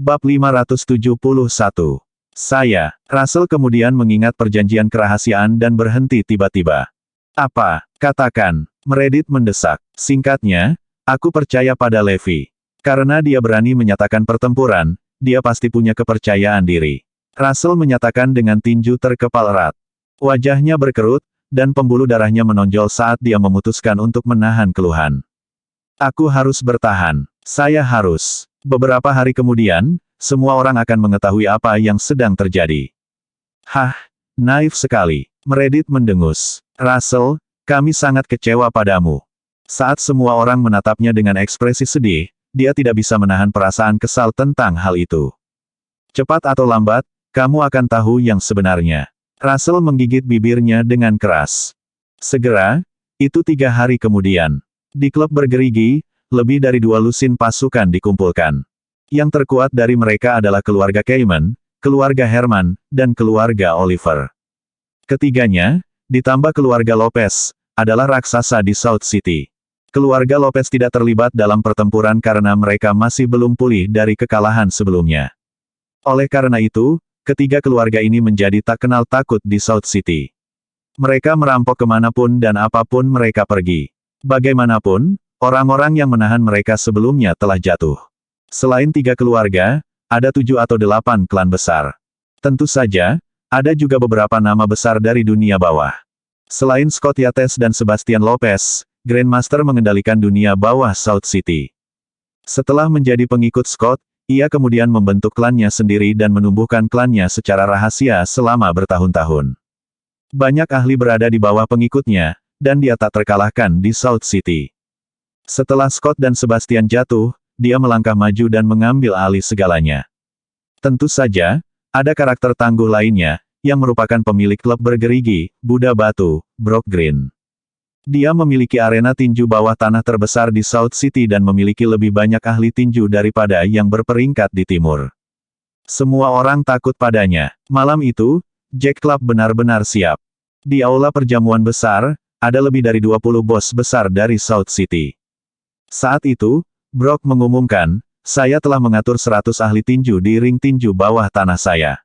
Bab 571. Russell kemudian mengingat perjanjian kerahasiaan dan berhenti tiba-tiba. Apa? Katakan, Meredith mendesak. Singkatnya, aku percaya pada Levi. Karena dia berani menyatakan pertempuran, dia pasti punya kepercayaan diri. Russell menyatakan dengan tinju terkepal erat. Wajahnya berkerut, dan pembuluh darahnya menonjol saat dia memutuskan untuk menahan keluhan. Aku harus bertahan. Saya harus. Beberapa hari kemudian, semua orang akan mengetahui apa yang sedang terjadi. Hah, naif sekali. Meredith mendengus. Russell, kami sangat kecewa padamu. Saat semua orang menatapnya dengan ekspresi sedih, dia tidak bisa menahan perasaan kesal tentang hal itu. Cepat atau lambat, kamu akan tahu yang sebenarnya. Russell menggigit bibirnya dengan keras. Segera, itu 3 hari kemudian. Di klub bergerigi, lebih dari 2 lusin pasukan dikumpulkan. Yang terkuat dari mereka adalah keluarga Cayman, keluarga Herman, dan keluarga Oliver. Ketiganya, ditambah keluarga Lopez, adalah raksasa di South City. Keluarga Lopez tidak terlibat dalam pertempuran karena mereka masih belum pulih dari kekalahan sebelumnya. Oleh karena itu, ketiga keluarga ini menjadi tak kenal takut di South City. Mereka merampok kemanapun dan apapun mereka pergi. Bagaimanapun, orang-orang yang menahan mereka sebelumnya telah jatuh. Selain 3 keluarga, ada 7 atau 8 klan besar. Tentu saja, ada juga beberapa nama besar dari dunia bawah. Selain Scott Yates dan Sebastian Lopez, Grandmaster mengendalikan dunia bawah South City. Setelah menjadi pengikut Scott, ia kemudian membentuk klannya sendiri dan menumbuhkan klannya secara rahasia selama bertahun-tahun. Banyak ahli berada di bawah pengikutnya, dan dia tak terkalahkan di South City. Setelah Scott dan Sebastian jatuh, dia melangkah maju dan mengambil alih segalanya. Tentu saja, ada karakter tangguh lainnya, yang merupakan pemilik klub bergerigi, Buddha Batu, Brock Green. Dia memiliki arena tinju bawah tanah terbesar di South City dan memiliki lebih banyak ahli tinju daripada yang berperingkat di timur. Semua orang takut padanya. Malam itu, Jack Club benar-benar siap. Di aula perjamuan besar, ada lebih dari 20 bos besar dari South City. Saat itu, Brock mengumumkan, saya telah mengatur 100 ahli tinju di ring tinju bawah tanah saya.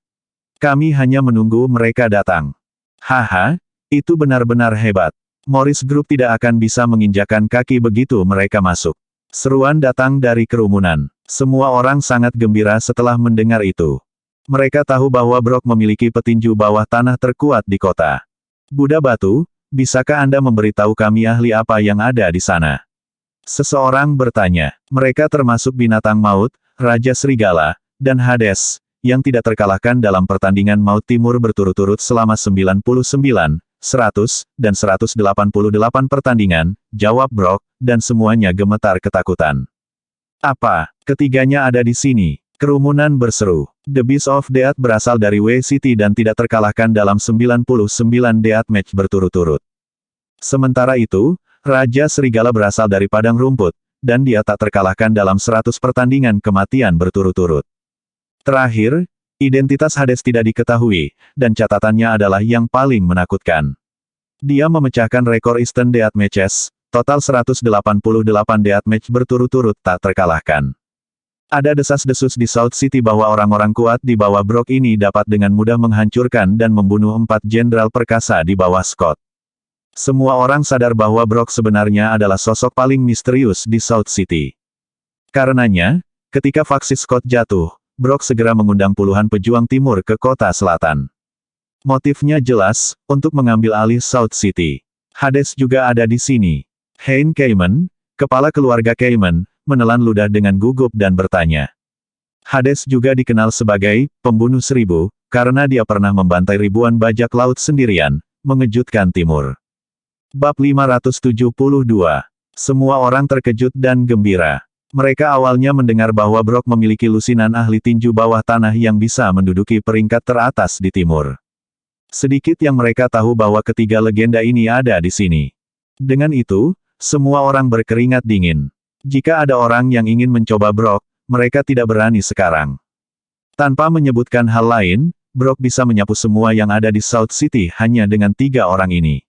Kami hanya menunggu mereka datang. Haha, itu benar-benar hebat. Morris Group tidak akan bisa menginjakan kaki begitu mereka masuk. Seruan datang dari kerumunan. Semua orang sangat gembira setelah mendengar itu. Mereka tahu bahwa Brock memiliki petinju bawah tanah terkuat di kota. Buddha Batu, bisakah Anda memberitahu kami ahli apa yang ada di sana? Seseorang bertanya. Mereka termasuk binatang maut, Raja Serigala, dan Hades, yang tidak terkalahkan dalam pertandingan maut timur berturut-turut selama 99, 100, dan 188 pertandingan, jawab Brock, dan semuanya gemetar ketakutan. Apa? Ketiganya ada di sini. Kerumunan berseru. The Beast of Death berasal dari W-City dan tidak terkalahkan dalam 99 deathmatch berturut-turut. Sementara itu, Raja Serigala berasal dari padang rumput, dan dia tak terkalahkan dalam 100 pertandingan kematian berturut-turut. Terakhir, identitas Hades tidak diketahui, dan catatannya adalah yang paling menakutkan. Dia memecahkan rekor Eastern Deathmatches, total 188 deathmatch berturut-turut tak terkalahkan. Ada desas-desus di South City bahwa orang-orang kuat di bawah Brock ini dapat dengan mudah menghancurkan dan membunuh 4 jenderal perkasa di bawah Scott. Semua orang sadar bahwa Brock sebenarnya adalah sosok paling misterius di South City. Karenanya, ketika faksi Scott jatuh, Brock segera mengundang puluhan pejuang timur ke kota selatan. Motifnya jelas, untuk mengambil alih South City. Hades juga ada di sini. Hein Cayman, kepala keluarga Cayman, menelan ludah dengan gugup dan bertanya. Hades juga dikenal sebagai pembunuh 1000, karena dia pernah membantai ribuan bajak laut sendirian, mengejutkan timur. Bab 572. Semua orang terkejut dan gembira. Mereka awalnya mendengar bahwa Brock memiliki lusinan ahli tinju bawah tanah yang bisa menduduki peringkat teratas di timur. Sedikit yang mereka tahu bahwa ketiga legenda ini ada di sini. Dengan itu, semua orang berkeringat dingin. Jika ada orang yang ingin mencoba Brock, mereka tidak berani sekarang. Tanpa menyebutkan hal lain, Brock bisa menyapu semua yang ada di South City hanya dengan 3 orang ini.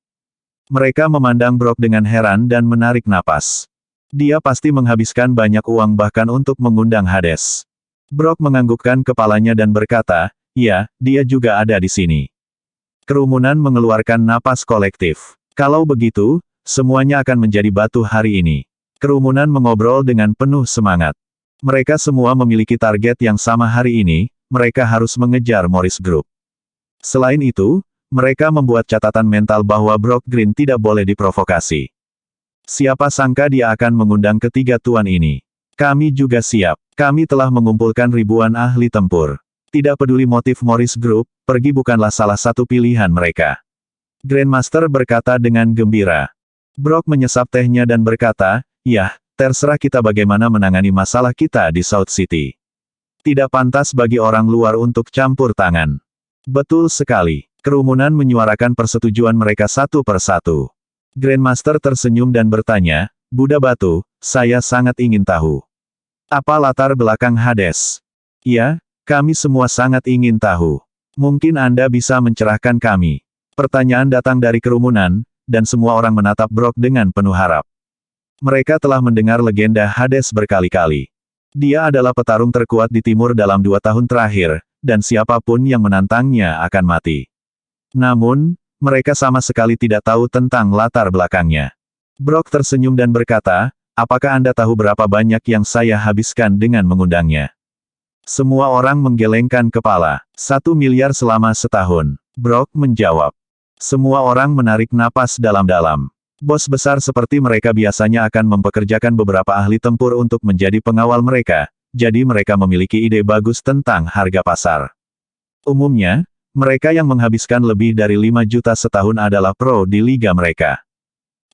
Mereka memandang Brock dengan heran dan menarik napas. Dia pasti menghabiskan banyak uang bahkan untuk mengundang Hades. Brock menganggukkan kepalanya dan berkata, ya, dia juga ada di sini. Kerumunan mengeluarkan napas kolektif. Kalau begitu, semuanya akan menjadi batu hari ini. Kerumunan mengobrol dengan penuh semangat. Mereka semua memiliki target yang sama hari ini, mereka harus mengejar Morris Group. Selain itu, mereka membuat catatan mental bahwa Brock Green tidak boleh diprovokasi. Siapa sangka dia akan mengundang ketiga tuan ini. Kami juga siap. Kami telah mengumpulkan ribuan ahli tempur. Tidak peduli motif Morris Group, pergi bukanlah salah satu pilihan mereka. Grandmaster berkata dengan gembira. Brock menyesap tehnya dan berkata, ya, terserah kita bagaimana menangani masalah kita di South City. Tidak pantas bagi orang luar untuk campur tangan. Betul sekali. Kerumunan menyuarakan persetujuan mereka satu persatu. Grandmaster tersenyum dan bertanya, Buddha Batu, saya sangat ingin tahu. Apa latar belakang Hades? Ya, kami semua sangat ingin tahu. Mungkin Anda bisa mencerahkan kami. Pertanyaan datang dari kerumunan, dan semua orang menatap Brock dengan penuh harap. Mereka telah mendengar legenda Hades berkali-kali. Dia adalah petarung terkuat di timur dalam 2 tahun terakhir, dan siapapun yang menantangnya akan mati. Namun, mereka sama sekali tidak tahu tentang latar belakangnya. Brock tersenyum dan berkata, apakah Anda tahu berapa banyak yang saya habiskan dengan mengundangnya? Semua orang menggelengkan kepala. 1 miliar selama setahun. Brock menjawab. Semua orang menarik napas dalam-dalam. Bos besar seperti mereka biasanya akan mempekerjakan beberapa ahli tempur untuk menjadi pengawal mereka, jadi mereka memiliki ide bagus tentang harga pasar. Umumnya, mereka yang menghabiskan lebih dari 5 juta setahun adalah pro di liga mereka.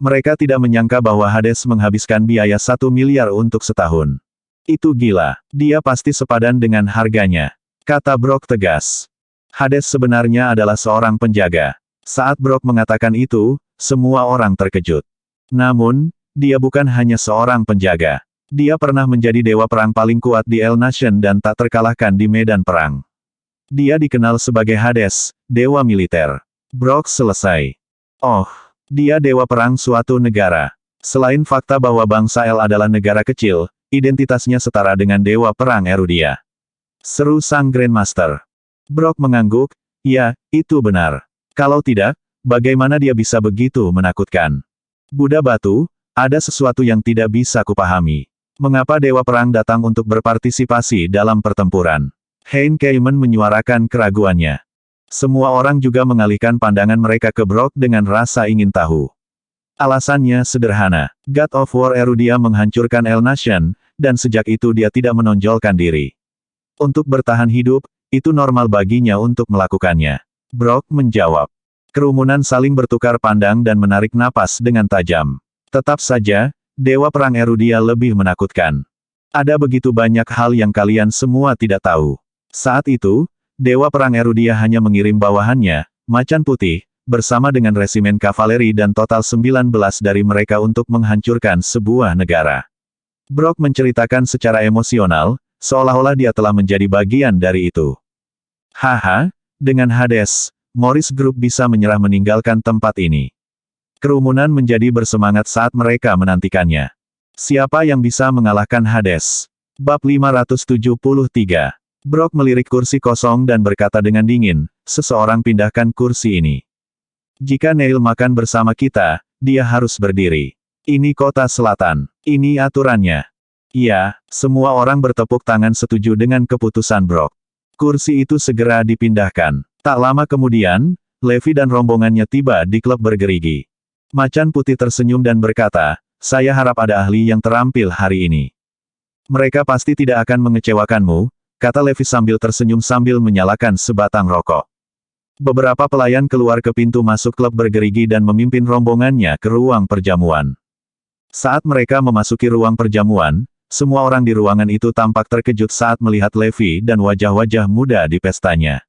Mereka tidak menyangka bahwa Hades menghabiskan biaya 1 miliar untuk setahun. Itu gila. Dia pasti sepadan dengan harganya. Kata Brock tegas. Hades sebenarnya adalah seorang penjaga. Saat Brock mengatakan itu, semua orang terkejut. Namun, dia bukan hanya seorang penjaga. Dia pernah menjadi dewa perang paling kuat di El Nation dan tak terkalahkan di medan perang. Dia dikenal sebagai Hades, dewa militer. Brock selesai. Oh, dia dewa perang suatu negara. Selain fakta bahwa bangsa El adalah negara kecil, identitasnya setara dengan dewa perang Erudia. Seru sang Grandmaster. Brock mengangguk, ya, itu benar. Kalau tidak, bagaimana dia bisa begitu menakutkan? Buddha Batu, ada sesuatu yang tidak bisa kupahami. Mengapa dewa perang datang untuk berpartisipasi dalam pertempuran? Hein Kaiman menyuarakan keraguannya. Semua orang juga mengalihkan pandangan mereka ke Brock dengan rasa ingin tahu. Alasannya sederhana. God of War Erudia menghancurkan El Nation, dan sejak itu dia tidak menonjolkan diri. Untuk bertahan hidup, itu normal baginya untuk melakukannya. Brock menjawab. Kerumunan saling bertukar pandang dan menarik napas dengan tajam. Tetap saja, dewa perang Erudia lebih menakutkan. Ada begitu banyak hal yang kalian semua tidak tahu. Saat itu, dewa perang Erudia hanya mengirim bawahannya, Macan Putih, bersama dengan resimen kavaleri dan total 19 dari mereka untuk menghancurkan sebuah negara. Brock menceritakan secara emosional, seolah-olah dia telah menjadi bagian dari itu. Haha, dengan Hades, Morris Group bisa menyerah meninggalkan tempat ini. Kerumunan menjadi bersemangat saat mereka menantikannya. Siapa yang bisa mengalahkan Hades? Bab 573. Brock melirik kursi kosong dan berkata dengan dingin, seseorang pindahkan kursi ini. Jika Neil makan bersama kita, dia harus berdiri. Ini kota selatan. Ini aturannya. Ya, semua orang bertepuk tangan setuju dengan keputusan Brock. Kursi itu segera dipindahkan. Tak lama kemudian, Levi dan rombongannya tiba di klub bergerigi. Macan Putih tersenyum dan berkata, saya harap ada ahli yang terampil hari ini. Mereka pasti tidak akan mengecewakanmu, kata Levi sambil tersenyum sambil menyalakan sebatang rokok. Beberapa pelayan keluar ke pintu masuk klub bergerigi dan memimpin rombongannya ke ruang perjamuan. Saat mereka memasuki ruang perjamuan, semua orang di ruangan itu tampak terkejut saat melihat Levi dan wajah-wajah muda di pestanya.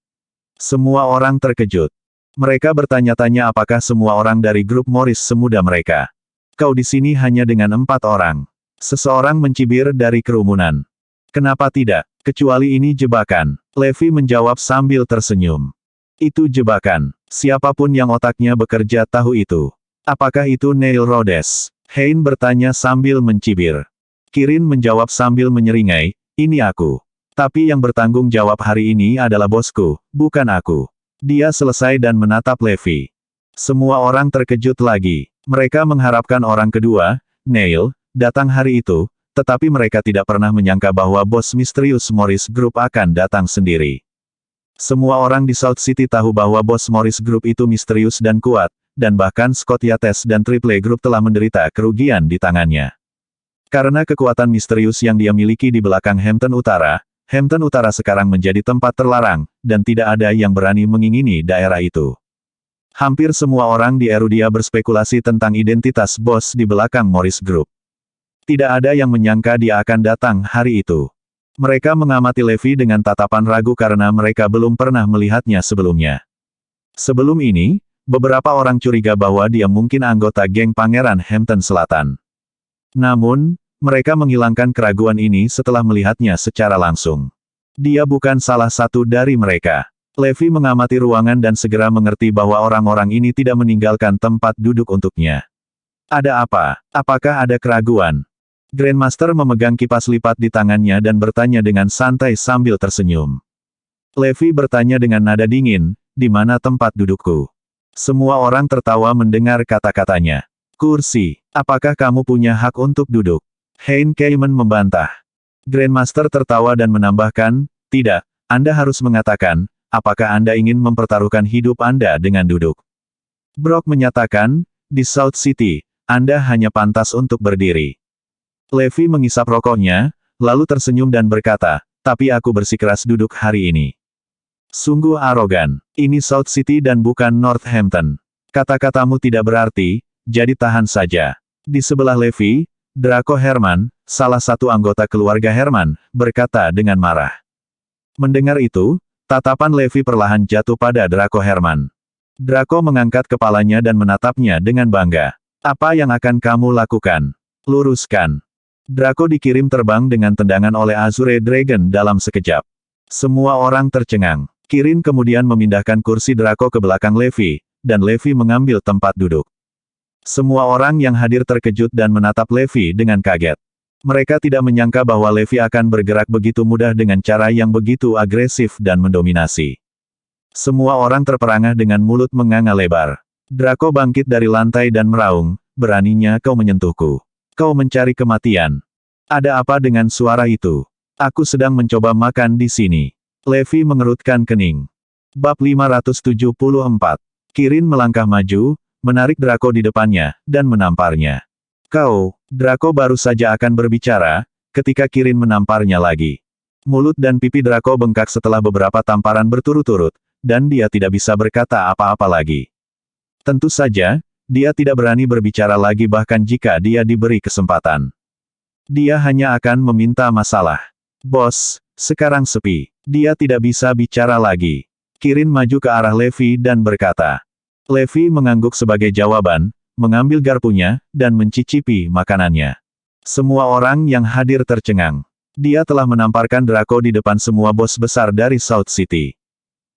Semua orang terkejut. Mereka bertanya-tanya apakah semua orang dari grup Morris semuda mereka. Kau di sini hanya dengan 4 orang. Seseorang mencibir dari kerumunan. Kenapa tidak? Kecuali ini jebakan. Levi menjawab sambil tersenyum. Itu jebakan. Siapapun yang otaknya bekerja tahu itu. Apakah itu Neil Rhodes? Hein bertanya sambil mencibir. Kirin menjawab sambil menyeringai, ini aku. Tapi yang bertanggung jawab hari ini adalah bosku, bukan aku. Dia selesai dan menatap Levi. Semua orang terkejut lagi. Mereka mengharapkan orang kedua, Neil, datang hari itu, tetapi mereka tidak pernah menyangka bahwa bos misterius Morris Group akan datang sendiri. Semua orang di South City tahu bahwa bos Morris Group itu misterius dan kuat, dan bahkan Scott Yates dan Triple Group telah menderita kerugian di tangannya. Karena kekuatan misterius yang dia miliki di belakang Hampton Utara sekarang menjadi tempat terlarang, dan tidak ada yang berani mengingini daerah itu. Hampir semua orang di Erudia berspekulasi tentang identitas bos di belakang Morris Group. Tidak ada yang menyangka dia akan datang hari itu. Mereka mengamati Levi dengan tatapan ragu karena mereka belum pernah melihatnya sebelumnya. Sebelum ini, beberapa orang curiga bahwa dia mungkin anggota geng Pangeran Hampton Selatan. Namun, mereka menghilangkan keraguan ini setelah melihatnya secara langsung. Dia bukan salah satu dari mereka. Levi mengamati ruangan dan segera mengerti bahwa orang-orang ini tidak meninggalkan tempat duduk untuknya. Ada apa? Apakah ada keraguan? Grandmaster memegang kipas lipat di tangannya dan bertanya dengan santai sambil tersenyum. Levi bertanya dengan nada dingin, di mana tempat dudukku? Semua orang tertawa mendengar kata-katanya. Kursi, apakah kamu punya hak untuk duduk? Hein Cayman membantah. Grandmaster tertawa dan menambahkan, tidak, Anda harus mengatakan, apakah Anda ingin mempertaruhkan hidup Anda dengan duduk? Brock menyatakan, di South City, Anda hanya pantas untuk berdiri. Levi mengisap rokoknya, lalu tersenyum dan berkata, tapi aku bersikeras duduk hari ini. Sungguh arogan, ini South City dan bukan Northampton. Kata-katamu tidak berarti, jadi tahan saja. Di sebelah Levi, Draco Herman, salah satu anggota keluarga Herman, berkata dengan marah. Mendengar itu, tatapan Levi perlahan jatuh pada Draco Herman. Draco mengangkat kepalanya dan menatapnya dengan bangga. Apa yang akan kamu lakukan? Luruskan. Draco dikirim terbang dengan tendangan oleh Azure Dragon dalam sekejap. Semua orang tercengang. Kirin kemudian memindahkan kursi Draco ke belakang Levi, dan Levi mengambil tempat duduk. Semua orang yang hadir terkejut dan menatap Levi dengan kaget. Mereka tidak menyangka bahwa Levi akan bergerak begitu mudah dengan cara yang begitu agresif dan mendominasi. Semua orang terperangah dengan mulut menganga lebar. Draco bangkit dari lantai dan meraung, beraninya kau menyentuhku. Kau mencari kematian. Ada apa dengan suara itu? Aku sedang mencoba makan di sini. Levi mengerutkan kening. Bab 574. Kirin melangkah maju, menarik Draco di depannya, dan menamparnya. Kau, Draco baru saja akan berbicara, ketika Kirin menamparnya lagi. Mulut dan pipi Draco bengkak setelah beberapa tamparan berturut-turut, dan dia tidak bisa berkata apa-apa lagi. Tentu saja, dia tidak berani berbicara lagi bahkan jika dia diberi kesempatan. Dia hanya akan meminta masalah. Bos, sekarang sepi. Dia tidak bisa bicara lagi. Kirin maju ke arah Levi dan berkata. Levi mengangguk sebagai jawaban, mengambil garpunya, dan mencicipi makanannya. Semua orang yang hadir tercengang. Dia telah menamparkan Draco di depan semua bos besar dari South City.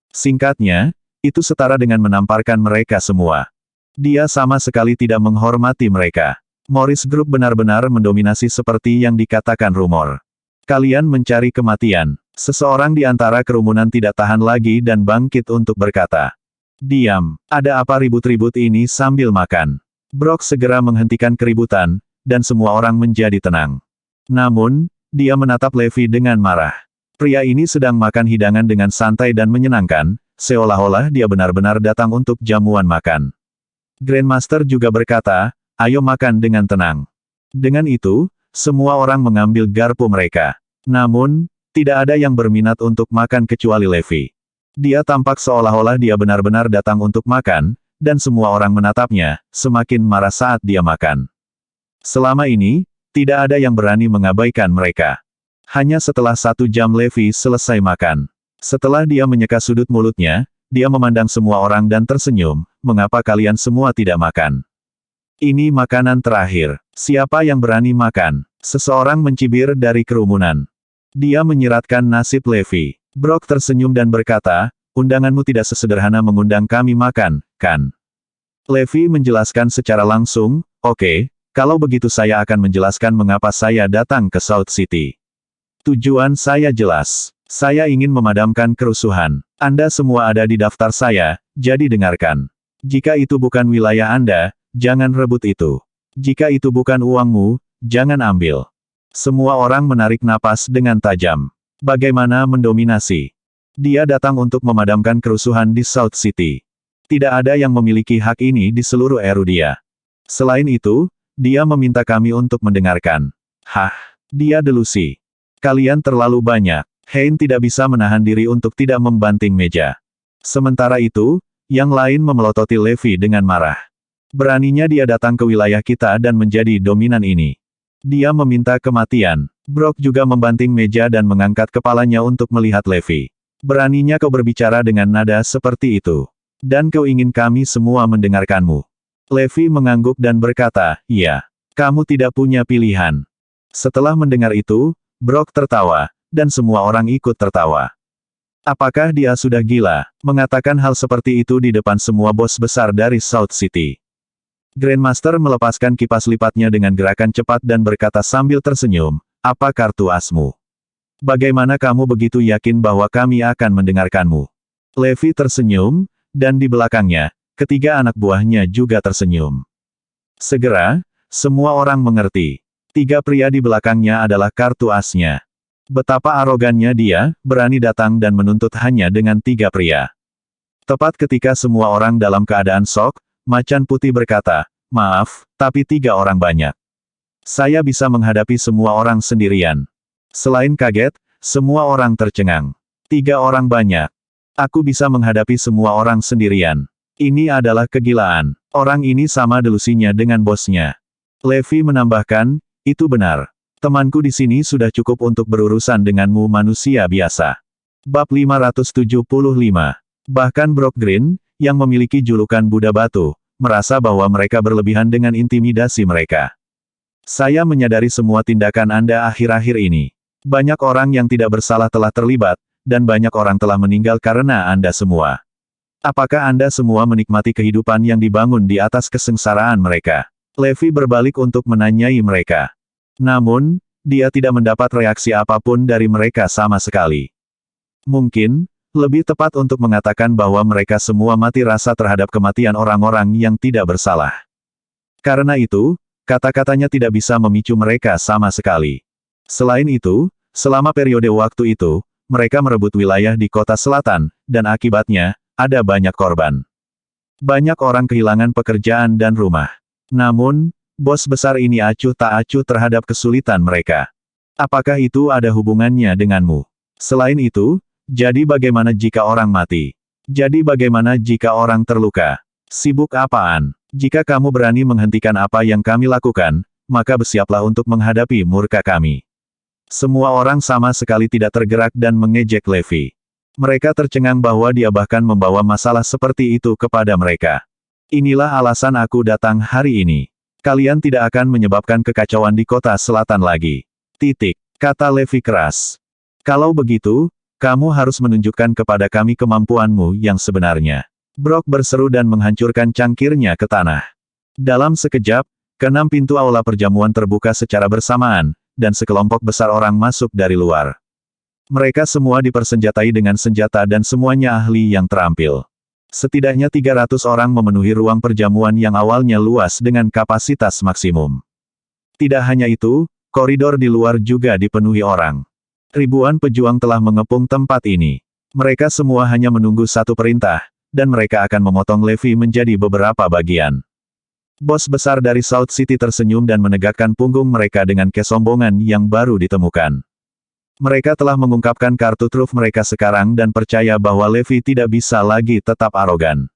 Singkatnya, itu setara dengan menamparkan mereka semua. Dia sama sekali tidak menghormati mereka. Morris Group benar-benar mendominasi seperti yang dikatakan rumor. Kalian mencari kematian. Seseorang di antara kerumunan tidak tahan lagi dan bangkit untuk berkata. Diam, ada apa ribut-ribut ini sambil makan? Brock segera menghentikan keributan, dan semua orang menjadi tenang. Namun, dia menatap Levi dengan marah. Pria ini sedang makan hidangan dengan santai dan menyenangkan, seolah-olah dia benar-benar datang untuk jamuan makan. Grandmaster juga berkata, ayo makan dengan tenang. Dengan itu, semua orang mengambil garpu mereka. Namun, tidak ada yang berminat untuk makan kecuali Levi. Dia tampak seolah-olah dia benar-benar datang untuk makan, dan semua orang menatapnya, semakin marah saat dia makan. Selama ini, tidak ada yang berani mengabaikan mereka. Hanya setelah 1 jam Levi selesai makan. Setelah dia menyeka sudut mulutnya, dia memandang semua orang dan tersenyum, mengapa kalian semua tidak makan? Ini makanan terakhir. Siapa yang berani makan? Seseorang mencibir dari kerumunan. Dia menyiratkan nasib Levi. Brock tersenyum dan berkata, undanganmu tidak sesederhana mengundang kami makan, kan? Levi menjelaskan secara langsung, oke, kalau begitu saya akan menjelaskan mengapa saya datang ke South City. Tujuan saya jelas. Saya ingin memadamkan kerusuhan. Anda semua ada di daftar saya, jadi dengarkan. Jika itu bukan wilayah Anda, jangan rebut itu. Jika itu bukan uangmu, jangan ambil. Semua orang menarik napas dengan tajam. Bagaimana mendominasi? Dia datang untuk memadamkan kerusuhan di South City. Tidak ada yang memiliki hak ini di seluruh Erudia. Selain itu, dia meminta kami untuk mendengarkan. Hah, dia delusi. Kalian terlalu banyak. Hein tidak bisa menahan diri untuk tidak membanting meja. Sementara itu, yang lain memelototi Levi dengan marah. Beraninya dia datang ke wilayah kita dan menjadi dominan ini. Dia meminta kematian. Brock juga membanting meja dan mengangkat kepalanya untuk melihat Levi. Beraninya kau berbicara dengan nada seperti itu. Dan kau ingin kami semua mendengarkanmu. Levi mengangguk dan berkata, iya. Kamu tidak punya pilihan. Setelah mendengar itu, Brock tertawa, dan semua orang ikut tertawa. Apakah dia sudah gila, mengatakan hal seperti itu di depan semua bos besar dari South City? Grandmaster melepaskan kipas lipatnya dengan gerakan cepat dan berkata sambil tersenyum, apa kartu asmu? Bagaimana kamu begitu yakin bahwa kami akan mendengarkanmu? Levi tersenyum, dan di belakangnya, ketiga anak buahnya juga tersenyum. Segera, semua orang mengerti. Tiga pria di belakangnya adalah kartu asnya. Betapa arogannya dia, berani datang dan menuntut hanya dengan tiga pria. Tepat ketika semua orang dalam keadaan shock, Macan Putih berkata, maaf, tapi tiga orang banyak. Saya bisa menghadapi semua orang sendirian. Selain kaget, semua orang tercengang. Tiga orang banyak. Aku bisa menghadapi semua orang sendirian. Ini adalah kegilaan. Orang ini sama delusinya dengan bosnya. Levi menambahkan, itu benar. Temanku di sini sudah cukup untuk berurusan denganmu manusia biasa. Bab 575. Bahkan Brock Green, yang memiliki julukan Buddha Batu, merasa bahwa mereka berlebihan dengan intimidasi mereka. Saya menyadari semua tindakan Anda akhir-akhir ini. Banyak orang yang tidak bersalah telah terlibat, dan banyak orang telah meninggal karena Anda semua. Apakah Anda semua menikmati kehidupan yang dibangun di atas kesengsaraan mereka? Levi berbalik untuk menanyai mereka. Namun, dia tidak mendapat reaksi apapun dari mereka sama sekali. Mungkin, lebih tepat untuk mengatakan bahwa mereka semua mati rasa terhadap kematian orang-orang yang tidak bersalah. Karena itu, kata-katanya tidak bisa memicu mereka sama sekali. Selain itu, selama periode waktu itu, mereka merebut wilayah di kota selatan, dan akibatnya, ada banyak korban. Banyak orang kehilangan pekerjaan dan rumah. Namun, bos besar ini acuh tak acuh terhadap kesulitan mereka. Apakah itu ada hubungannya denganmu? Selain itu, jadi bagaimana jika orang mati? Jadi bagaimana jika orang terluka? Sibuk apaan? Jika kamu berani menghentikan apa yang kami lakukan, maka bersiaplah untuk menghadapi murka kami. Semua orang sama sekali tidak tergerak dan mengejek Levi. Mereka tercengang bahwa dia bahkan membawa masalah seperti itu kepada mereka. Inilah alasan aku datang hari ini. Kalian tidak akan menyebabkan kekacauan di kota selatan lagi. Titik, kata Levi keras. Kalau begitu, kamu harus menunjukkan kepada kami kemampuanmu yang sebenarnya. Brock berseru dan menghancurkan cangkirnya ke tanah. Dalam sekejap, keenam pintu aula perjamuan terbuka secara bersamaan, dan sekelompok besar orang masuk dari luar. Mereka semua dipersenjatai dengan senjata dan semuanya ahli yang terampil. Setidaknya 300 orang memenuhi ruang perjamuan yang awalnya luas dengan kapasitas maksimum. Tidak hanya itu, koridor di luar juga dipenuhi orang. Ribuan pejuang telah mengepung tempat ini. Mereka semua hanya menunggu satu perintah, dan mereka akan memotong Levi menjadi beberapa bagian. Bos besar dari South City tersenyum dan menegakkan punggung mereka dengan kesombongan yang baru ditemukan. Mereka telah mengungkapkan kartu truf mereka sekarang dan percaya bahwa Levi tidak bisa lagi tetap arogan.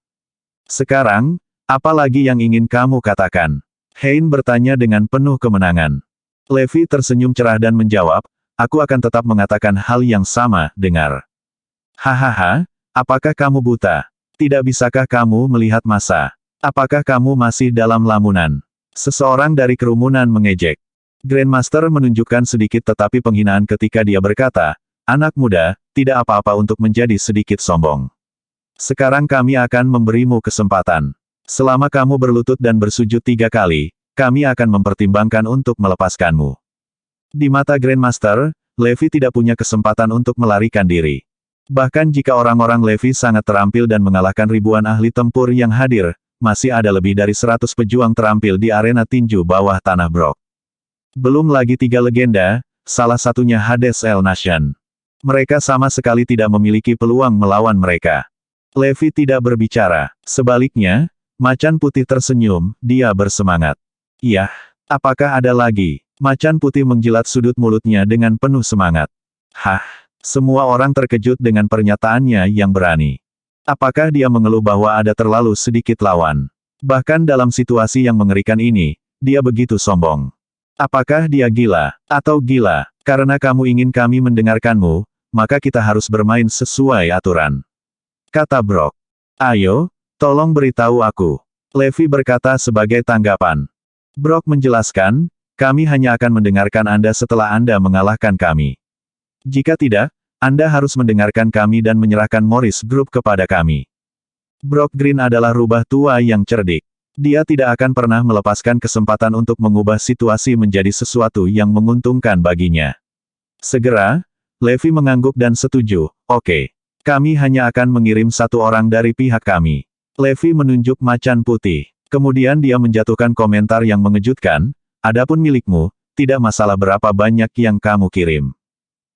Sekarang, apa lagi yang ingin kamu katakan? Hein bertanya dengan penuh kemenangan. Levi tersenyum cerah dan menjawab, aku akan tetap mengatakan hal yang sama, dengar. Hahaha, apakah kamu buta? Tidak bisakah kamu melihat masa? Apakah kamu masih dalam lamunan? Seseorang dari kerumunan mengejek. Grandmaster menunjukkan sedikit tetapi penghinaan ketika dia berkata, anak muda, tidak apa-apa untuk menjadi sedikit sombong. Sekarang kami akan memberimu kesempatan. Selama kamu berlutut dan bersujud 3 kali, kami akan mempertimbangkan untuk melepaskanmu. Di mata Grandmaster, Levi tidak punya kesempatan untuk melarikan diri. Bahkan jika orang-orang Levi sangat terampil dan mengalahkan ribuan ahli tempur yang hadir, masih ada lebih dari 100 pejuang terampil di arena tinju bawah tanah Brok. Belum lagi 3 legenda, salah satunya Hades El Nation. Mereka sama sekali tidak memiliki peluang melawan mereka. Levi tidak berbicara. Sebaliknya, Macan Putih tersenyum, dia bersemangat. Iya, apakah ada lagi? Macan Putih menjilat sudut mulutnya dengan penuh semangat. Hah, semua orang terkejut dengan pernyataannya yang berani. Apakah dia mengeluh bahwa ada terlalu sedikit lawan? Bahkan dalam situasi yang mengerikan ini, dia begitu sombong. Apakah dia gila, atau gila, karena kamu ingin kami mendengarkanmu, maka kita harus bermain sesuai aturan. Kata Brok. Ayo, tolong beritahu aku. Levi berkata sebagai tanggapan. Brok menjelaskan, kami hanya akan mendengarkan Anda setelah Anda mengalahkan kami. Jika tidak, Anda harus mendengarkan kami dan menyerahkan Morris Group kepada kami. Brok Green adalah rubah tua yang cerdik. Dia tidak akan pernah melepaskan kesempatan untuk mengubah situasi menjadi sesuatu yang menguntungkan baginya. Segera, Levi mengangguk dan setuju, oke. Kami hanya akan mengirim 1 orang dari pihak kami. Levi menunjuk Macan Putih. Kemudian dia menjatuhkan komentar yang mengejutkan, adapun milikmu, tidak masalah berapa banyak yang kamu kirim.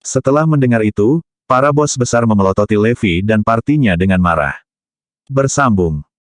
Setelah mendengar itu, para bos besar memelototi Levi dan partinya dengan marah. Bersambung.